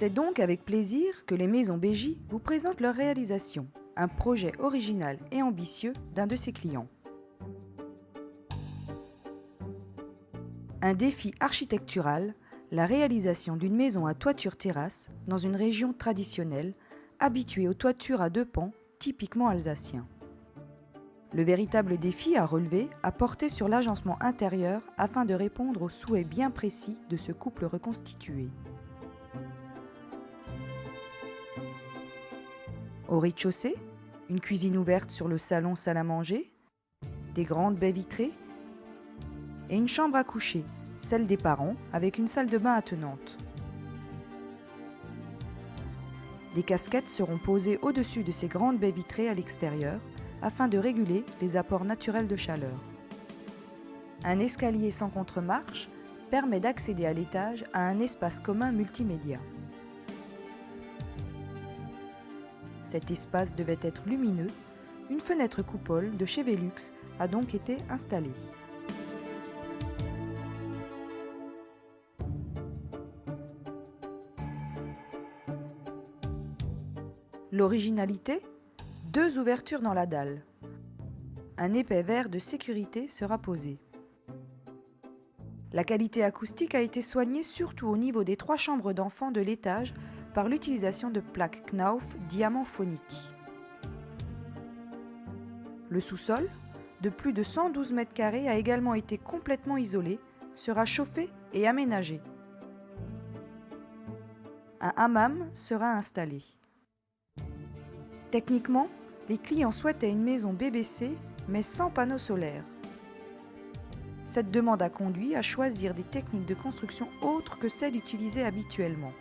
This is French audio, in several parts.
C'est donc avec plaisir que les Maisons BJ vous présentent leur réalisation, un projet original et ambitieux d'un de ses clients. Un défi architectural, la réalisation d'une maison à toiture-terrasse dans une région traditionnelle, habituée aux toitures à deux pans, typiquement alsaciens. Le véritable défi à relever a porté sur l'agencement intérieur afin de répondre aux souhaits bien précis de ce couple reconstitué. Au rez-de-chaussée, une cuisine ouverte sur le salon salle à manger, des grandes baies vitrées et une chambre à coucher, celle des parents, avec une salle de bain attenante. Des casquettes seront posées au-dessus de ces grandes baies vitrées à l'extérieur afin de réguler les apports naturels de chaleur. Un escalier sans contre-marche permet d'accéder à l'étage à un espace commun multimédia. Cet espace devait être lumineux, une fenêtre coupole de chez Velux a donc été installée. L'originalité ? 2 ouvertures dans la dalle. Un épais verre de sécurité sera posé. La qualité acoustique a été soignée surtout au niveau des 3 chambres d'enfants de l'étage par l'utilisation de plaques Knauf diamant phonique. Le sous-sol, de plus de 112 m², a également été complètement isolé, sera chauffé et aménagé. Un hammam sera installé. Techniquement, les clients souhaitaient une maison BBC, mais sans panneaux solaires. Cette demande a conduit à choisir des techniques de construction autres que celles utilisées habituellement.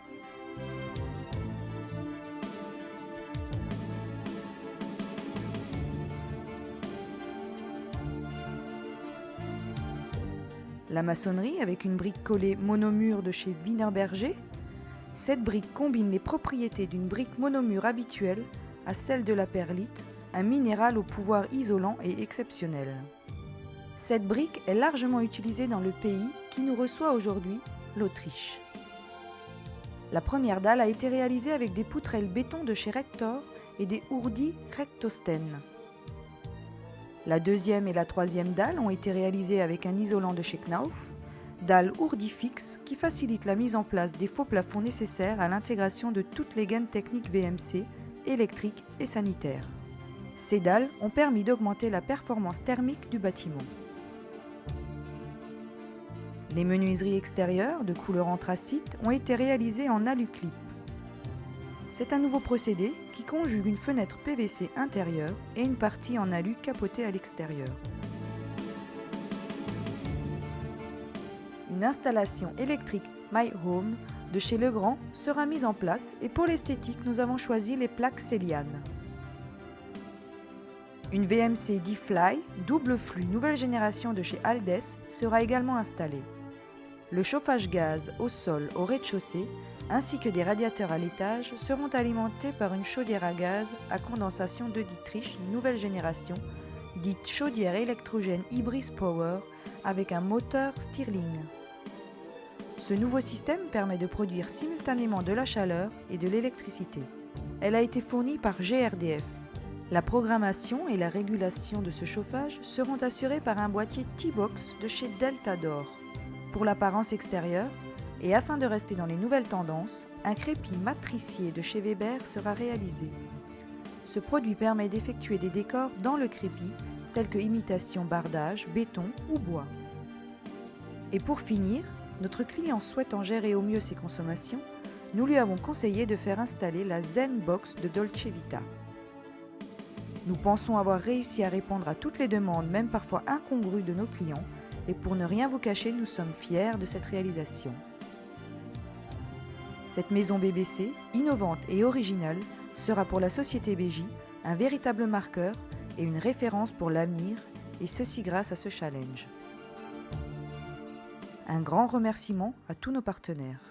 La maçonnerie avec une brique collée monomure de chez Wienerberger. Cette brique combine les propriétés d'une brique monomure habituelle à celle de la perlite, un minéral au pouvoir isolant et exceptionnel. Cette brique est largement utilisée dans le pays qui nous reçoit aujourd'hui, l'Autriche. La première dalle a été réalisée avec des poutrelles béton de chez Rector et des ourdis Rectosten. La deuxième et la troisième dalle ont été réalisées avec un isolant de chez Knauf, dalle ourdi fixe qui facilite la mise en place des faux plafonds nécessaires à l'intégration de toutes les gaines techniques VMC, électriques et sanitaires. Ces dalles ont permis d'augmenter la performance thermique du bâtiment. Les menuiseries extérieures de couleur anthracite ont été réalisées en alu-clip. C'est un nouveau procédé qui conjugue une fenêtre PVC intérieure et une partie en alu capotée à l'extérieur. Une installation électrique My Home de chez Legrand sera mise en place et pour l'esthétique, nous avons choisi les plaques Céliane. Une VMC D-Fly, double flux nouvelle génération de chez Aldes, sera également installée. Le chauffage gaz au sol au rez-de-chaussée ainsi que des radiateurs à l'étage seront alimentés par une chaudière à gaz à condensation de Dietrich nouvelle génération, dite chaudière électrogène Ibris Power avec un moteur Stirling. Ce nouveau système permet de produire simultanément de la chaleur et de l'électricité. Elle a été fournie par GRDF. La programmation et la régulation de ce chauffage seront assurées par un boîtier T-Box de chez Delta d'Or. Pour l'apparence extérieure, et afin de rester dans les nouvelles tendances, un crépi matricier de chez Weber sera réalisé. Ce produit permet d'effectuer des décors dans le crépi, tels que imitation bardage, béton ou bois. Et pour finir, notre client souhaitant gérer au mieux ses consommations, nous lui avons conseillé de faire installer la Zen Box de Dolce Vita. Nous pensons avoir réussi à répondre à toutes les demandes, même parfois incongrues de nos clients, et pour ne rien vous cacher, nous sommes fiers de cette réalisation. Cette maison BBC, innovante et originale, sera pour la société BJ un véritable marqueur et une référence pour l'avenir, et ceci grâce à ce challenge. Un grand remerciement à tous nos partenaires.